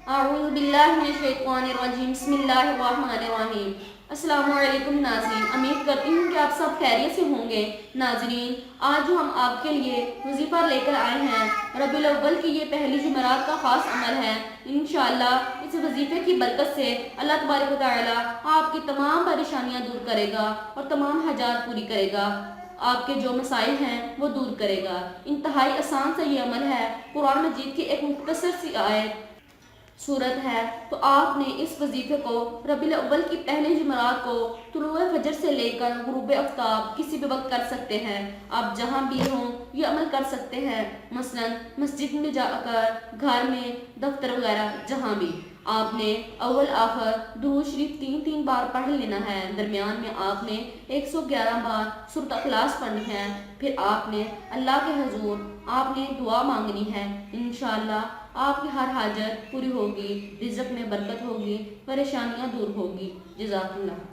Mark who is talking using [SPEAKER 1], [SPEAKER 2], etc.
[SPEAKER 1] اعوذ باللہ من الشیطان الرجیم بسم اللہ الرحمن الرحیم۔ السلام علیکم ناظرین، امید کرتی ہوں کہ آپ سب خیریت سے ہوں گے۔ ناظرین، آج ہم آپ کے لیے وظیفہ لے کر آئے ہیں۔ ربیع الاول کی یہ پہلی جمعرات کا خاص عمل ہے۔ انشاءاللہ اس وظیفے کی برکت سے اللہ تبارک و تعالی آپ کی تمام پریشانیاں دور کرے گا اور تمام حاجات پوری کرے گا۔ آپ کے جو مسائل ہیں وہ دور کرے گا۔ انتہائی آسان سے یہ عمل ہے۔ قرآن مجید کی ایک مختصر سی آیت صورت ہے، تو آپ نے اس وظیفے کو ربیع الاول کی پہلی جمعرات کو طلوع فجر سے لے کر غروب آفتاب کسی بھی وقت کر سکتے ہیں۔ آپ جہاں بھی ہوں یہ عمل کر سکتے ہیں، مثلا مسجد میں جا کر، گھر میں، دفتر وغیرہ، جہاں بھی۔ آپ نے اول آخر درود شریف 3 بار پڑھ لینا ہے۔ درمیان میں آپ نے 111 بار سورۃ اخلاص پڑھنی ہے۔ پھر آپ نے اللہ کے حضور آپ نے دعا مانگنی ہے۔ انشاءاللہ آپ کی ہر حاجت پوری ہوگی، رزق میں برکت ہوگی، پریشانیاں دور ہوگی۔ جزاک اللہ۔